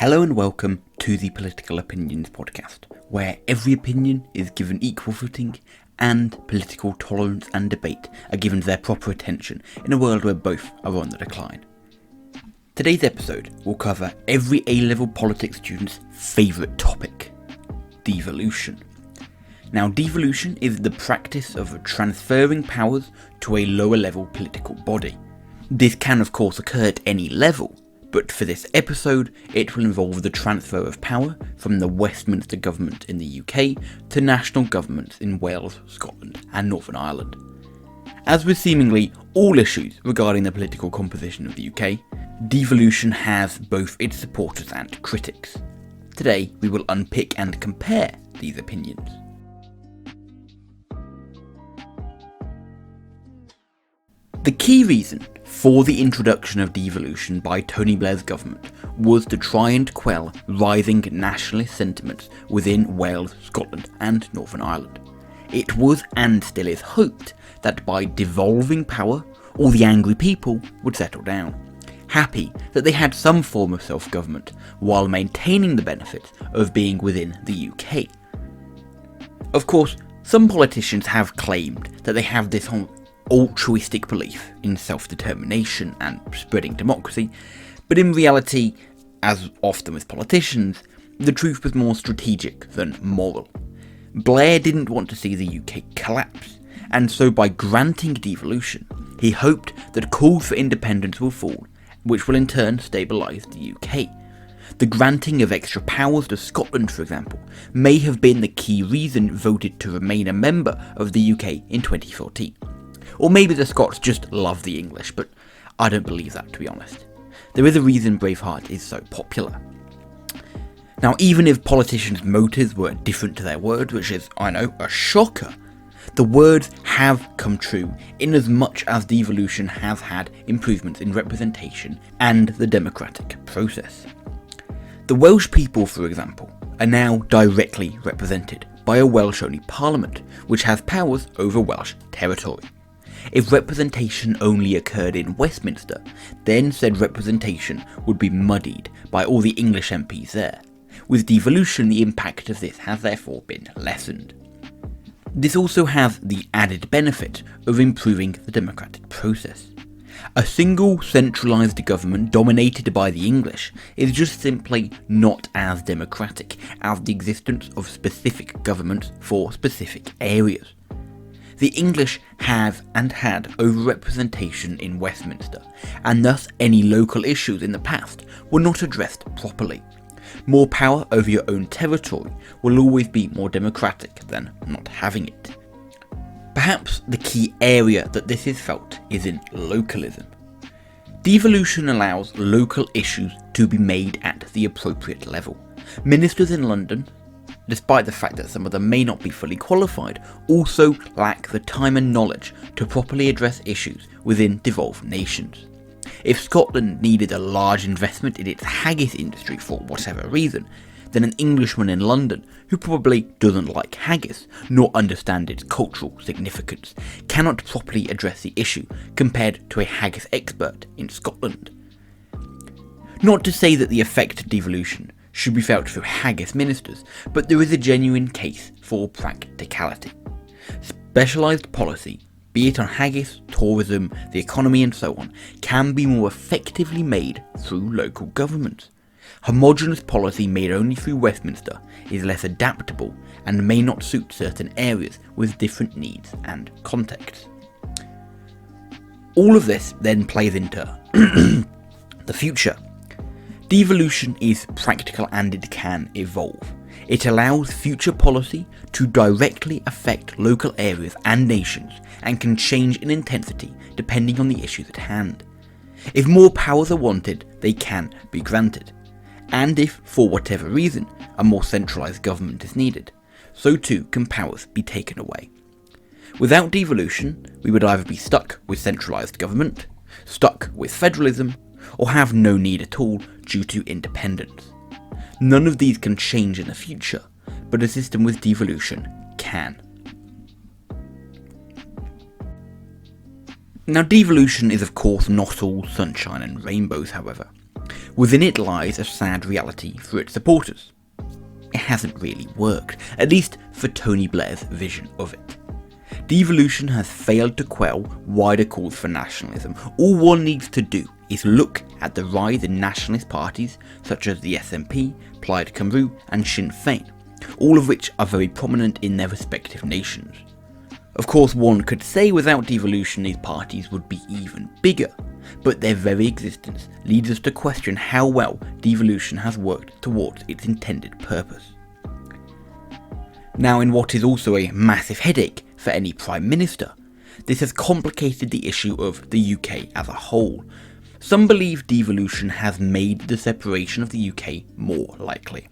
Hello and welcome to the Political Opinions podcast, where every opinion is given equal footing and political tolerance and debate are given their proper attention in a world where both are on the decline. Today's episode will cover every A-level politics student's favourite topic, devolution. Now, devolution is the practice of transferring powers to a lower level political body. This can of course occur at any level, but for this episode, it will involve the transfer of power from the Westminster government in the UK to national governments in Wales, Scotland and Northern Ireland. As with seemingly all issues regarding the political composition of the UK, devolution has both its supporters and critics. Today, we will unpick and compare these opinions. The key reason for the introduction of devolution by Tony Blair's government was to try and quell rising nationalist sentiments within Wales, Scotland and Northern Ireland. It was and still is hoped that by devolving power, all the angry people would settle down, happy that they had some form of self-government while maintaining the benefits of being within the UK. Of course, some politicians have claimed that they have this altruistic belief in self-determination and spreading democracy, but in reality, as often with politicians, the truth was more strategic than moral. Blair didn't want to see the UK collapse, and so by granting devolution, he hoped that calls for independence will fall, which will in turn stabilise the UK. The granting of extra powers to Scotland, for example, may have been the key reason voted to remain a member of the UK in 2014. Or maybe the Scots just love the English, but I don't believe that, to be honest. There is a reason Braveheart is so popular. Now, even if politicians' motives were different to their words, which is, I know, a shocker, the words have come true in as much as devolution has had improvements in representation and the democratic process. The Welsh people, for example, are now directly represented by a Welsh-only parliament, which has powers over Welsh territory. If representation only occurred in Westminster, then said representation would be muddied by all the English MPs there. With devolution, the impact of this has therefore been lessened. This also has the added benefit of improving the democratic process. A single centralised government dominated by the English is just simply not as democratic as the existence of specific governments for specific areas. The English have and had overrepresentation in Westminster, and thus any local issues in the past were not addressed properly. More power over your own territory will always be more democratic than not having it. Perhaps the key area that this is felt is in localism. Devolution allows local issues to be made at the appropriate level. Ministers in London, despite the fact that some of them may not be fully qualified, also lack the time and knowledge to properly address issues within devolved nations. If Scotland needed a large investment in its haggis industry for whatever reason, then an Englishman in London, who probably doesn't like haggis, nor understand its cultural significance, cannot properly address the issue compared to a haggis expert in Scotland. Not to say that the effect of devolution should be felt through haggis ministers, but there is a genuine case for practicality. Specialised policy, be it on haggis, tourism, the economy and so on, can be more effectively made through local governments. Homogeneous policy made only through Westminster is less adaptable and may not suit certain areas with different needs and contexts. All of this then plays into the future. Devolution is practical and it can evolve. It allows future policy to directly affect local areas and nations and can change in intensity depending on the issues at hand. If more powers are wanted, they can be granted. And if, for whatever reason, a more centralised government is needed, so too can powers be taken away. Without devolution, we would either be stuck with centralised government, stuck with federalism, or have no need at all due to independence. None of these can change in the future, but a system with devolution can. Now, devolution is of course not all sunshine and rainbows, however. Within it lies a sad reality for its supporters. It hasn't really worked, at least for Tony Blair's vision of it. Devolution has failed to quell wider calls for nationalism. All one needs to do is look at the rise in nationalist parties such as the SNP, Plaid Cymru and Sinn Féin, all of which are very prominent in their respective nations. Of course, one could say without devolution these parties would be even bigger, but their very existence leads us to question how well devolution has worked towards its intended purpose. Now, in what is also a massive headache for any Prime Minister, this has complicated the issue of the UK as a whole. Some believe devolution has made the separation of the UK more likely.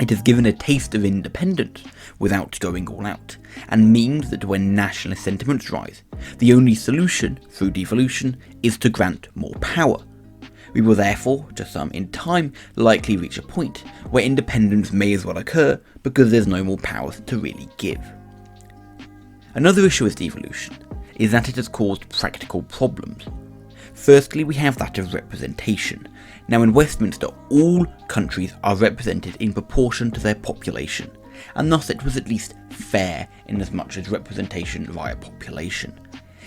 It has given a taste of independence without going all out, and means that when nationalist sentiments rise, the only solution through devolution is to grant more power. We will therefore, to some in time, likely reach a point where independence may as well occur because there's no more powers to really give. Another issue with devolution is that it has caused practical problems. Firstly, we have that of representation. Now, in Westminster, all countries are represented in proportion to their population, and thus it was at least fair in as much as representation via population.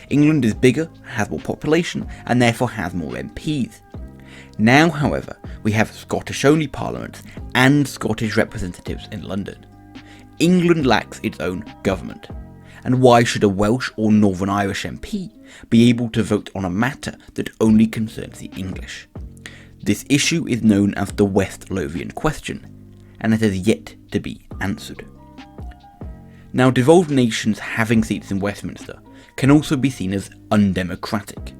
England is bigger, has more population, and therefore has more MPs. Now, however, we have Scottish-only parliaments and Scottish representatives in London. England lacks its own government. And why should a Welsh or Northern Irish MP be able to vote on a matter that only concerns the English? This issue is known as the West Lothian question, and it has yet to be answered. Now, devolved nations having seats in Westminster can also be seen as undemocratic.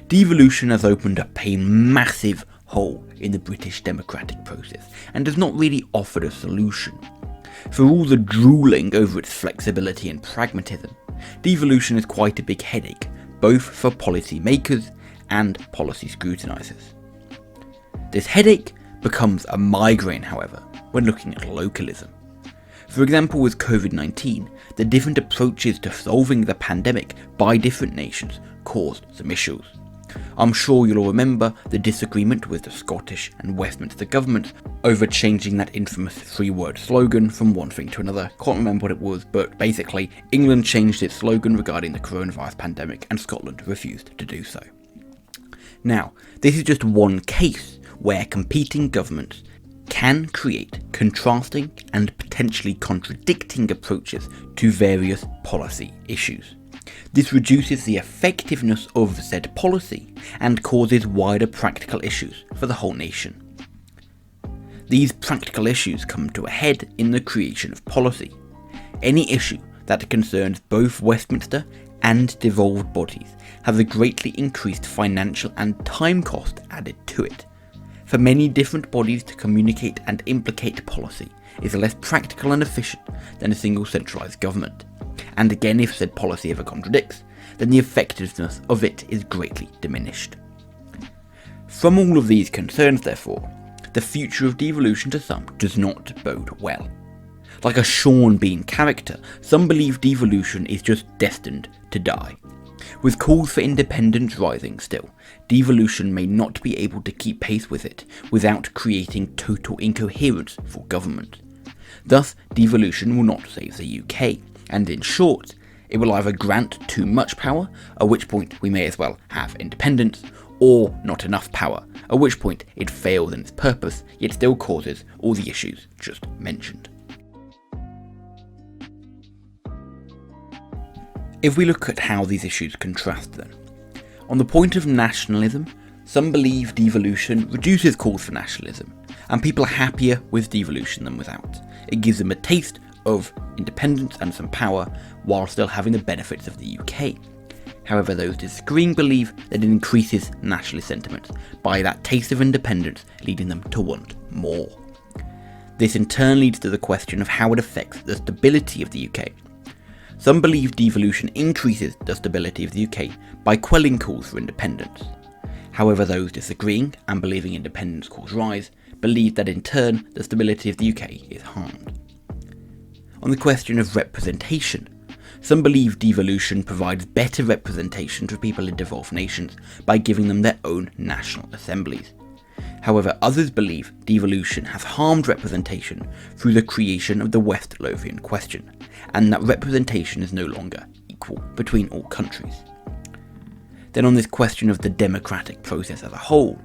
Devolution has opened up a massive hole in the British democratic process and has not really offered a solution. For all the drooling over its flexibility and pragmatism, devolution is quite a big headache, both for policy makers and policy scrutinisers. This headache becomes a migraine, however, when looking at localism. For example, with COVID-19, the different approaches to solving the pandemic by different nations caused some issues. I'm sure you'll all remember the disagreement with the Scottish and Westminster governments over changing that infamous 3-word slogan from one thing to another. Can't remember what it was, but basically England changed its slogan regarding the coronavirus pandemic and Scotland refused to do so. Now, this is just one case where competing governments can create contrasting and potentially contradicting approaches to various policy issues. This reduces the effectiveness of said policy and causes wider practical issues for the whole nation. These practical issues come to a head in the creation of policy. Any issue that concerns both Westminster and devolved bodies has a greatly increased financial and time cost added to it. For many different bodies to communicate and implicate policy is less practical and efficient than a single centralised government. And again, if said policy ever contradicts, then the effectiveness of it is greatly diminished. From all of these concerns, therefore, the future of devolution to some does not bode well. Like a Sean Bean character, some believe devolution is just destined to die. With calls for independence rising still, devolution may not be able to keep pace with it without creating total incoherence for government. Thus, devolution will not save the UK, and in short, it will either grant too much power, at which point we may as well have independence, or not enough power, at which point it fails in its purpose, yet still causes all the issues just mentioned. If we look at how these issues contrast then, on the point of nationalism, some believe devolution reduces calls for nationalism, and people are happier with devolution than without. It gives them a taste of independence and some power, while still having the benefits of the UK. However, those disagreeing believe that it increases nationalist sentiments by that taste of independence, leading them to want more. This in turn leads to the question of how it affects the stability of the UK. Some believe devolution increases the stability of the UK by quelling calls for independence. However, those disagreeing and believing independence calls rise believe that in turn the stability of the UK is harmed. On the question of representation, some believe devolution provides better representation to people in devolved nations by giving them their own national assemblies. However, others believe devolution has harmed representation through the creation of the West Lothian question, and that representation is no longer equal between all countries. Then on this question of the democratic process as a whole,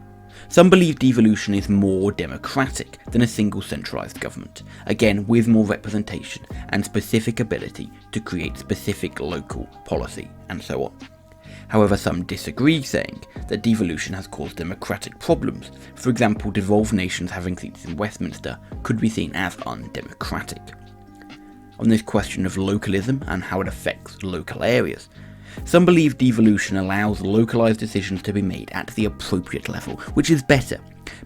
some believe devolution is more democratic than a single centralised government, again with more representation and specific ability to create specific local policy and so on. However, some disagree, saying that devolution has caused democratic problems. For example, devolved nations having seats in Westminster could be seen as undemocratic. On this question of localism and how it affects local areas, some believe devolution allows localised decisions to be made at the appropriate level, which is better.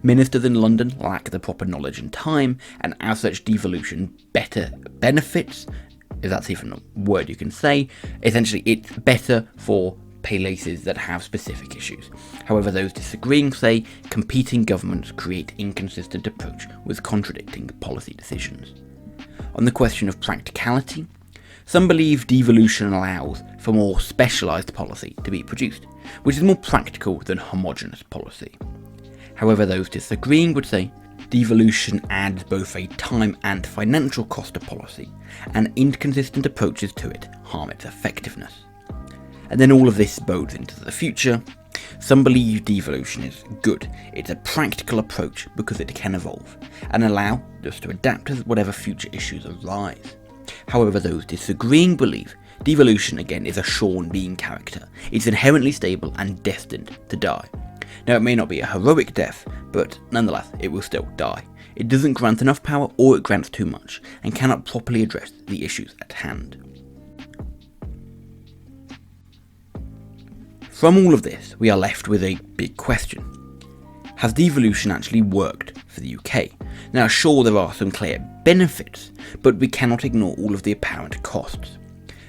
Ministers in London lack the proper knowledge and time, and as such devolution better benefits, if that's even a word you can say, essentially it's better for places that have specific issues. However, those disagreeing say competing governments create inconsistent approach with contradicting policy decisions. On the question of practicality, some believe devolution allows for more specialised policy to be produced, which is more practical than homogeneous policy. However, those disagreeing would say devolution adds both a time and financial cost to policy, and inconsistent approaches to it harm its effectiveness. And then all of this bodes into the future. Some believe devolution is good. It's a practical approach because it can evolve and allow us to adapt to whatever future issues arise. However, those disagreeing believe devolution again is a Sean Bean character. It's inherently stable and destined to die. Now, it may not be a heroic death, but nonetheless it will still die. It doesn't grant enough power, or it grants too much and cannot properly address the issues at hand. From all of this, we are left with a big question. Has devolution actually worked for the UK? Now, sure, there are some clear benefits, but we cannot ignore all of the apparent costs.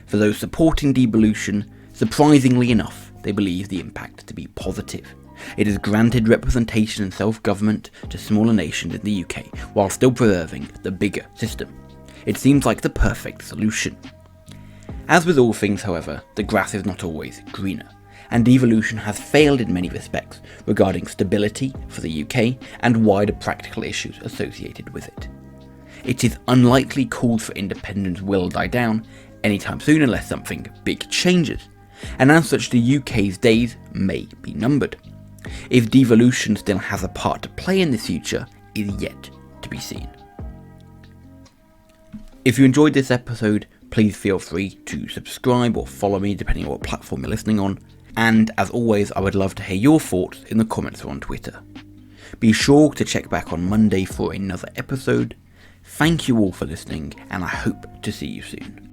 For those supporting devolution, surprisingly enough, they believe the impact to be positive. It has granted representation and self-government to smaller nations in the UK, while still preserving the bigger system. It seems like the perfect solution. As with all things, however, the grass is not always greener, and devolution has failed in many respects regarding stability for the UK and wider practical issues associated with it. It is unlikely calls for independence will die down anytime soon unless something big changes, and as such the UK's days may be numbered. If devolution still has a part to play in the future is yet to be seen. If you enjoyed this episode, please feel free to subscribe or follow me depending on what platform you're listening on. And as always, I would love to hear your thoughts in the comments or on Twitter. Be sure to check back on Monday for another episode. Thank you all for listening, and I hope to see you soon.